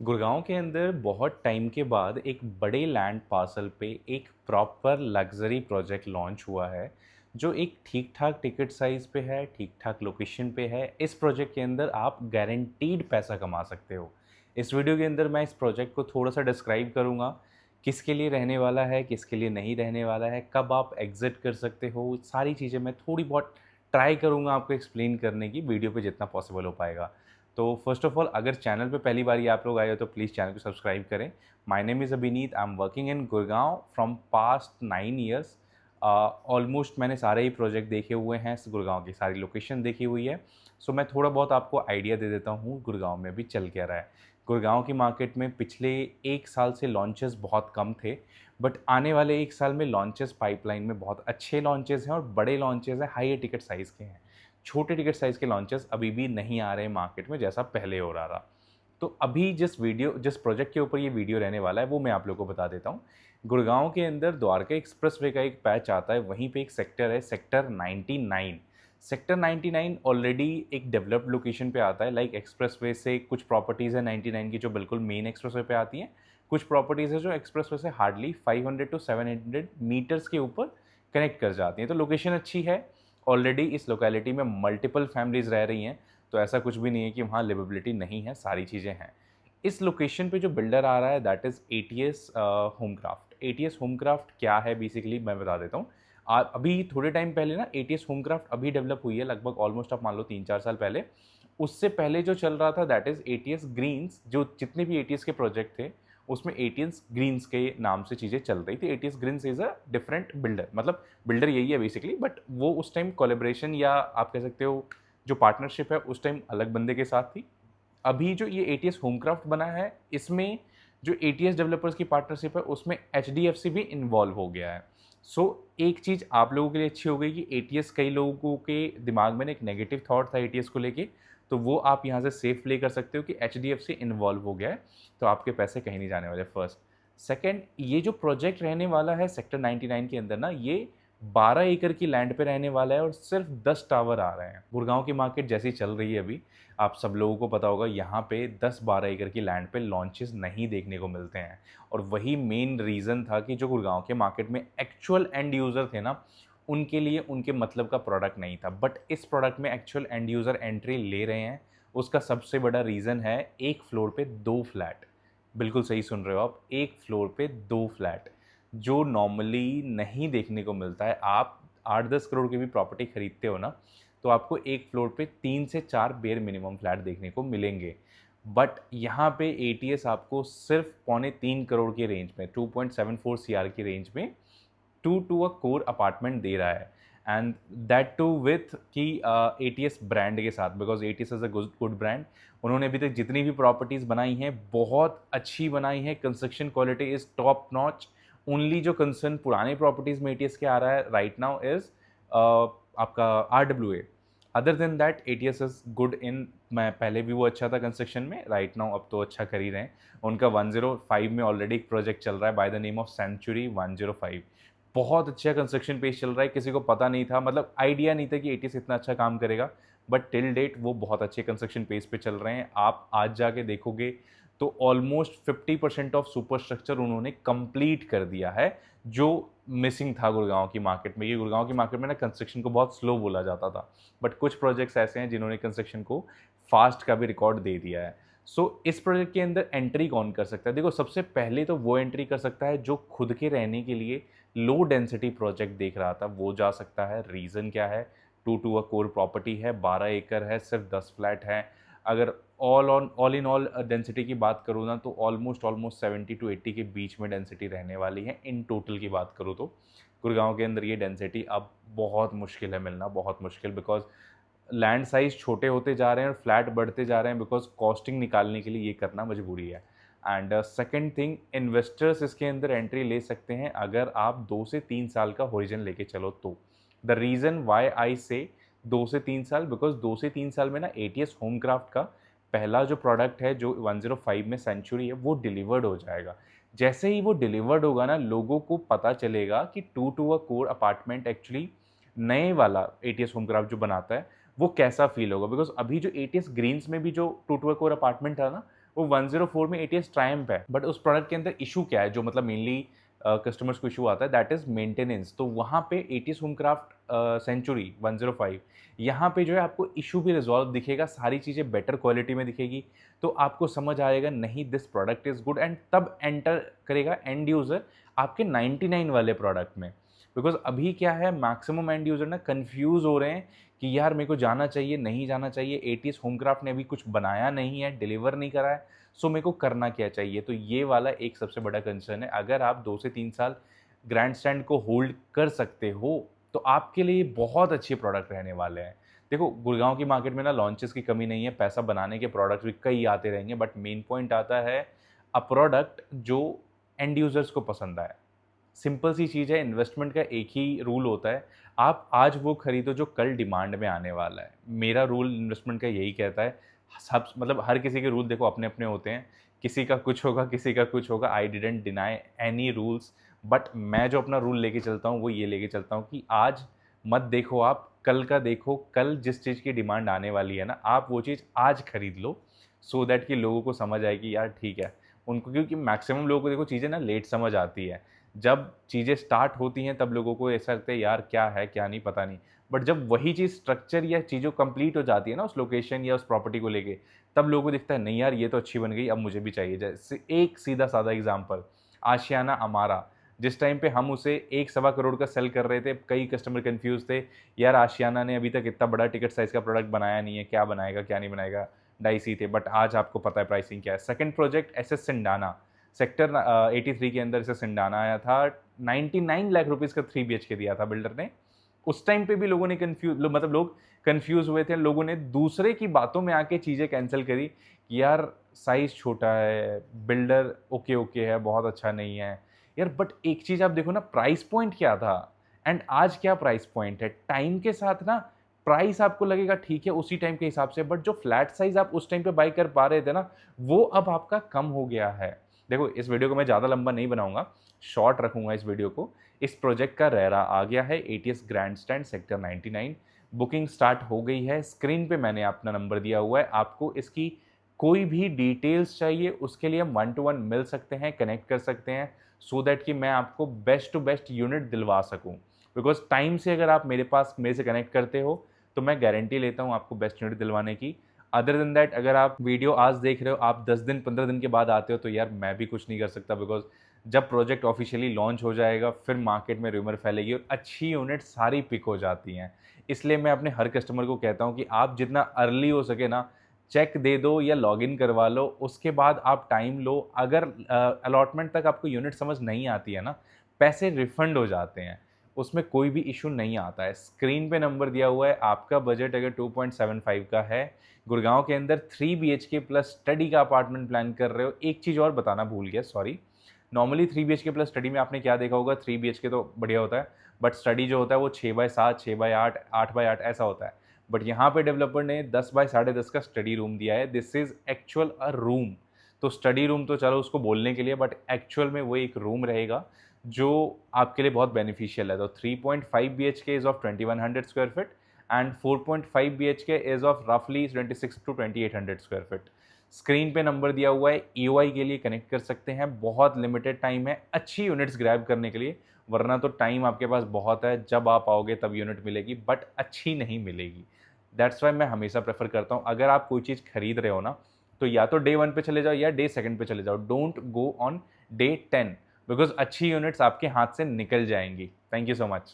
गुड़गांव के अंदर बहुत टाइम के बाद एक बड़े लैंड पार्सल पे एक प्रॉपर लग्जरी प्रोजेक्ट लॉन्च हुआ है जो एक ठीक ठाक टिकट साइज़ पे है, ठीक ठाक लोकेशन पे है। इस प्रोजेक्ट के अंदर आप गारंटीड पैसा कमा सकते हो। इस वीडियो के अंदर मैं इस प्रोजेक्ट को थोड़ा सा डिस्क्राइब करूँगा, किसके लिए रहने वाला है, किसके लिए नहीं रहने वाला है, कब आप एग्जिट कर सकते हो, सारी चीज़ें मैं थोड़ी बहुत ट्राई करूँगा आपको एक्सप्लेन करने की वीडियो पे जितना पॉसिबल हो पाएगा। तो फर्स्ट ऑफ ऑल, अगर चैनल पे पहली बार ही आप लोग आए हो तो प्लीज़ चैनल को सब्सक्राइब करें। माय नेम इज़ अभिनीत, I am working in Gurgaon from past 9 years. Almost मैंने सारे ही प्रोजेक्ट देखे हुए हैं, गुड़गांव की सारी लोकेशन देखी हुई है। सो मैं थोड़ा बहुत आपको आइडिया दे देता हूँ गुड़गांव में भी चल क्या रहा है। गुड़गांव की मार्केट में पिछले 1 साल से लॉन्चेस बहुत कम थे, बट आने वाले 1 साल में लॉन्चेस पाइपलाइन में बहुत अच्छे लॉन्चेस हैं और बड़े लॉन्चेस हैं, हाई टिकट साइज़ के हैं। छोटे टिकट साइज़ के लॉन्चेस अभी भी नहीं आ रहे हैं मार्केट में जैसा पहले हो रहा था। तो अभी जिस प्रोजेक्ट के ऊपर ये वीडियो रहने वाला है वो मैं आप लोगों को बता देता हूँ। गुड़गांव के अंदर द्वारका एक्सप्रेसवे का एक पैच आता है, वहीं पे एक सेक्टर है, सेक्टर 99। सेक्टर 99 ऑलरेडी एक डेवलप्ड लोकेशन पे आता है। लाइक एक्सप्रेसवे से कुछ प्रॉपर्टीज़ है 99 की जो बिल्कुल मेन एक्सप्रेसवे पे आती हैं। कुछ प्रॉपर्टीज़ है जो एक्सप्रेसवे से हार्डली 500 टू 700 मीटर्स के ऊपर कनेक्ट कर जाती हैं। तो लोकेशन अच्छी है। ऑलरेडी इस लोकेलिटी में मल्टीपल फैमिलीज़ रह रही हैं, तो ऐसा कुछ भी नहीं है कि वहाँ लिवेबिलिटी नहीं है, सारी चीज़ें हैं। इस लोकेशन पे जो बिल्डर आ रहा है दैट इज़ एटीएस होमक्राफ्ट। एटीएस होमक्राफ्ट क्या है बेसिकली मैं बता देता हूँ। अभी थोड़े टाइम पहले ना एटीएस होमक्राफ्ट अभी डेवलप हुई है, लगभग ऑलमोस्ट आप मान लो 3-4 साल पहले। उससे पहले जो चल रहा था दैट इज़ एटीएस ग्रीन्स। जो जितने भी एटीएस के प्रोजेक्ट थे उसमें एटीएस ग्रीन्स के नाम से चीज़ें चल रही थी। ATS Greens is a different builder, मतलब बिल्डर यही है बेसिकली, बट वो उस टाइम कोलेब्रेशन या आप कह सकते हो जो पार्टनरशिप है उस टाइम अलग बंदे के साथ थी। अभी जो ये एटीएस होमक्राफ्ट बना है इसमें जो एटीएस डेवलपर्स की पार्टनरशिप है उसमें एचडीएफसी भी इन्वॉल्व हो गया है। सो एक चीज़ आप लोगों के लिए अच्छी हो गई कि एटीएस, कई लोगों के दिमाग में ना एक नेगेटिव थॉट था एटीएस को लेके, तो वो आप यहाँ से सेफ प्ले कर सकते हो कि एचडीएफसी इन्वॉल्व हो गया है, तो आपके पैसे कहीं नहीं जाने वाले। फर्स्ट। सेकंड, ये जो प्रोजेक्ट रहने वाला है सेक्टर 99 के अंदर ना, ये 12 एकड़ की लैंड पे रहने वाला है और सिर्फ 10 टावर आ रहे हैं। गुड़गांव की मार्केट जैसी चल रही है अभी, आप सब लोगों को पता होगा, यहाँ पे 10-12 एकड़ की लैंड पे लॉन्चेस नहीं देखने को मिलते हैं। और वही मेन रीज़न था कि जो गुड़गांव के मार्केट में एक्चुअल एंड यूज़र थे ना, उनके लिए उनके मतलब का प्रोडक्ट नहीं था। बट इस प्रोडक्ट में एक्चुअल एंड यूज़र एंट्री ले रहे हैं। उसका सबसे बड़ा रीज़न है एक फ्लोर पे 2 फ्लैट। बिल्कुल सही सुन रहे हो आप, एक फ्लोर पे 2 फ्लैट, जो नॉर्मली नहीं देखने को मिलता है। आप 8-10 करोड़ की भी प्रॉपर्टी खरीदते हो ना, तो आपको एक फ्लोर पे 3 से 4 बेयर मिनिमम फ्लैट देखने को मिलेंगे। बट यहाँ पे एटीएस आपको सिर्फ 2.75 करोड़ की रेंज में, 2.74 सीआर की रेंज में 2 टू अ कोर अपार्टमेंट दे रहा है। एंड दैट टू विथ कि एटीएस ब्रांड के साथ, because ATS is a good brand. उन्होंने अभी तक जितनी भी प्रॉपर्टीज़ बनाई हैं बहुत अच्छी बनाई हैं, construction quality is top notch. Only जो कंसर्न पुराने प्रॉपर्टीज़ में एटीएस के आ रहा है राइट नाउ इज़ आपका RWA. Other than that ATS is good in, मैं पहले भी वो अच्छा था कंस्ट्रक्शन में, राइट नाउ अब तो अच्छा कर ही रहे हैं। उनका 105 में ऑलरेडी एक प्रोजेक्ट चल रहा है by the name of century 105। बहुत अच्छा कंस्ट्रक्शन पेज चल रहा है, किसी को पता नहीं था, मतलब आइडिया नहीं था कि एटीएस इतना अच्छा काम करेगा, बट टिल डेट वो बहुत अच्छे कंस्ट्रक्शन पेज पे चल रहे हैं। आप आज जाके देखोगे तो ऑलमोस्ट 50% ऑफ सुपर स्ट्रक्चर उन्होंने कंप्लीट कर दिया है, जो मिसिंग था गुड़गांव की मार्केट में। ये गुड़गांव की मार्केट में ना कंस्ट्रक्शन को बहुत स्लो बोला जाता था, बट कुछ प्रोजेक्ट्स ऐसे हैं जिन्होंने कंस्ट्रक्शन को फास्ट का भी रिकॉर्ड दे दिया है। सो इस प्रोजेक्ट के अंदर एंट्री कौन कर सकता है? देखो, सबसे पहले तो वो एंट्री कर सकता है जो खुद के रहने के लिए लो डेंसिटी प्रोजेक्ट देख रहा था, वो जा सकता है। रीज़न क्या है? 2 टू अ कोर प्रॉपर्टी है, 12 एकड़ है, सिर्फ 10 फ्लैट हैं। अगर ऑल इन ऑल डेंसिटी की बात करूँ ना, तो ऑलमोस्ट 70 टू 80 के बीच में डेंसिटी रहने वाली है इन टोटल की बात करूँ तो। गुड़गांव के अंदर ये डेंसिटी अब बहुत मुश्किल है मिलना, बहुत मुश्किल, बिकॉज लैंड साइज़ छोटे होते जा रहे हैं और फ्लैट बढ़ते जा रहे हैं, बिकॉज कॉस्टिंग निकालने के लिए ये करना मजबूरी है। एंड सेकंड थिंग, इन्वेस्टर्स इसके अंदर एंट्री ले सकते हैं अगर आप 2 से 3 साल का होरिजन लेके चलो तो। द रीज़न वाई आई से 2 से 3 साल, बिकॉज 2 से 3 साल में ना एटीएस होमक्राफ्ट का पहला जो प्रोडक्ट है जो 105 में सेंचुरी है वो डिलीवर्ड हो जाएगा। जैसे ही वो डिलीवर्ड होगा ना, लोगों को पता चलेगा कि 2 टू अ कोर अपार्टमेंट एक्चुअली नए वाला एटीएस होमक्राफ्ट जो बनाता है वो कैसा फील होगा। बिकॉज अभी जो एटीएस ग्रीन्स में भी जो 2 टू अ कोर अपार्टमेंट था ना, वो 104 में ATS ट्रायम्फ है, बट उस प्रोडक्ट के अंदर इशू क्या है जो मतलब मेनली कस्टमर्स को इशू आता है, दैट इज़ मेंटेनेंस। तो वहाँ पे ATS होमक्राफ्ट सेंचुरी 105, यहाँ पे जो है आपको इशू भी रिजॉल्व दिखेगा, सारी चीज़ें बेटर क्वालिटी में दिखेगी, तो आपको समझ आएगा नहीं this product is good, and तब एंटर करेगा एंड यूज़र आपके 99 वाले प्रोडक्ट में। बिकॉज अभी क्या है, मैक्सिमम एंड यूज़र ना कन्फ्यूज़ हो रहे हैं कि यार मेरे को जाना चाहिए, नहीं जाना चाहिए, ATS होमक्राफ्ट ने अभी कुछ बनाया नहीं है, डिलीवर नहीं करा है, सो मेरे को करना क्या चाहिए। तो ये वाला एक सबसे बड़ा कंसर्न है। अगर आप 2 से 3 साल ग्रैंड स्टैंड को होल्ड कर सकते हो, तो आपके लिए बहुत अच्छे प्रोडक्ट रहने वाले हैं। देखो, गुड़गांव की मार्केट में ना लॉन्चेस की कमी नहीं है, पैसा बनाने के प्रोडक्ट्स भी कई आते रहेंगे, बट मेन पॉइंट आता है अ प्रोडक्ट जो एंड यूज़र्स को पसंद आए। सिंपल सी चीज़ है, इन्वेस्टमेंट का एक ही रूल होता है, आप आज वो खरीदो जो कल डिमांड में आने वाला है। मेरा रूल इन्वेस्टमेंट का यही कहता है। सब मतलब हर किसी के रूल देखो अपने-अपने होते हैं, किसी का कुछ होगा, किसी का कुछ होगा। I didn't deny any rules, but मैं जो अपना रूल लेके चलता हूँ, वो ये लेके चलता हूँ कि आज मत देखो आप, कल का देखो। कल जिस चीज़ की डिमांड आने वाली है ना, आप वो चीज़ आज खरीद लो, सो दैट कि लोगों को समझ आए कि यार ठीक है। उनको, क्योंकि मैक्सिमम लोगों को देखो चीज़ें ना लेट समझ आती है। जब चीज़ें स्टार्ट होती हैं तब लोगों को ऐसा लगता है यार क्या है, क्या नहीं, पता नहीं। बट जब वही चीज़ स्ट्रक्चर या चीज़ों कंप्लीट हो जाती है ना उस लोकेशन या उस प्रॉपर्टी को लेके, तब लोगों को दिखता है नहीं यार ये तो अच्छी बन गई, अब मुझे भी चाहिए। जैसे एक सीधा-साधा एग्ज़ाम्पल, आशियाना अमारा, जिस टाइम पे हम उसे 1 सवा करोड़ का सेल कर रहे थे, कई कस्टमर कन्फ्यूज़ थे, यार आशियाना ने अभी तक इतना बड़ा टिकट साइज़ का प्रोडक्ट बनाया नहीं है, क्या बनाएगा, क्या नहीं बनाएगा, डाइसी थे। बट आज आपको पता है प्राइसिंग क्या है। सेकंड प्रोजेक्ट एसएस सिंडाना, सेक्टर 83 के अंदर से सिंडाना आया था, 99 लाख रुपीज़ का 3 BHK दिया था बिल्डर ने। उस टाइम पे भी लोगों ने मतलब लोग कन्फ्यूज़ हुए थे, लोगों ने दूसरे की बातों में आके चीज़ें कैंसल करी कि यार साइज़ छोटा है, बिल्डर ओके है, बहुत अच्छा नहीं है। यार बट एक चीज़ आप देखो ना, प्राइस पॉइंट क्या था एंड आज क्या प्राइस पॉइंट है। टाइम के साथ ना प्राइस आपको लगेगा ठीक है उसी टाइम के हिसाब से, बट जो फ्लैट साइज़ आप उस टाइम पे बाय कर पा रहे थे ना, वो अब आपका कम हो गया है। देखो, इस वीडियो को मैं ज़्यादा लंबा नहीं बनाऊंगा, शॉर्ट रखूंगा इस वीडियो को। इस प्रोजेक्ट का रेरा आ गया है, ATS grand stand sector 99। Booking start हो गई है, स्क्रीन पे मैंने अपना नंबर दिया हुआ है। आपको इसकी कोई भी डिटेल्स चाहिए उसके लिए हम 1 टू 1 मिल सकते हैं, कनेक्ट कर सकते हैं, सो दैट कि मैं आपको बेस्ट टू बेस्ट यूनिट दिलवा सकूं। बिकॉज टाइम से अगर आप मेरे से कनेक्ट करते हो, तो मैं गारंटी लेता हूँ आपको बेस्ट यूनिट दिलवाने की। अदर देन दैट, अगर आप वीडियो आज देख रहे हो, आप 10 दिन 15 दिन के बाद आते हो, तो यार मैं भी कुछ नहीं कर सकता। बिकॉज जब प्रोजेक्ट ऑफिशियली लॉन्च हो जाएगा, फिर मार्केट में रूमर फैलेगी और अच्छी यूनिट सारी पिक हो जाती हैं। इसलिए मैं अपने हर कस्टमर को कहता हूँ कि आप जितना अर्ली हो सके ना, चेक दे दो या लॉगिन करवा लो, उसके बाद आप टाइम लो। अगर अलॉटमेंट तक आपको यूनिट समझ नहीं आती है ना, पैसे रिफंड हो जाते हैं, उसमें कोई भी इशू नहीं आता है। स्क्रीन पे नंबर दिया हुआ है। आपका बजट अगर 2.75 का है, गुड़गांव के अंदर 3 BHK प्लस स्टडी का अपार्टमेंट प्लान कर रहे हो। एक चीज़ और बताना भूल गया, sorry. Normally 3 BHK plus study में आपने क्या देखा होगा, 3 BHK तो बढ़िया होता है, बट स्टडी जो होता है वो 6x7, 6x8, 8x8 ऐसा होता है। बट यहाँ पे डेवलपर ने 10x10.5 का स्टडी रूम दिया है। This is actual a room. तो स्टडी रूम तो चलो उसको बोलने के लिए, बट एक्चुअल में वो एक रूम रहेगा जो आपके लिए बहुत बेनिफिशियल है। तो 3.5 BHK is of 2100 square feet and 4.5 BHK is of रफली 26 टू 2800 स्क्वायर फीट। स्क्रीन पे नंबर दिया हुआ है, EOI के लिए कनेक्ट कर सकते हैं। बहुत लिमिटेड टाइम है अच्छी यूनिट्स ग्रैब करने के लिए, वरना तो टाइम आपके पास बहुत है, जब आप आओगे तब यूनिट मिलेगी, बट अच्छी नहीं मिलेगी। दैट्स वाई मैं हमेशा प्रेफर करता हूँ, अगर आप कोई चीज़ खरीद रहे हो ना, तो या तो डे 1 पे चले जाओ या डे 2 पे चले जाओ। Don't go on day 10, because अच्छी यूनिट्स आपके हाथ से निकल जाएंगी। Thank you so much.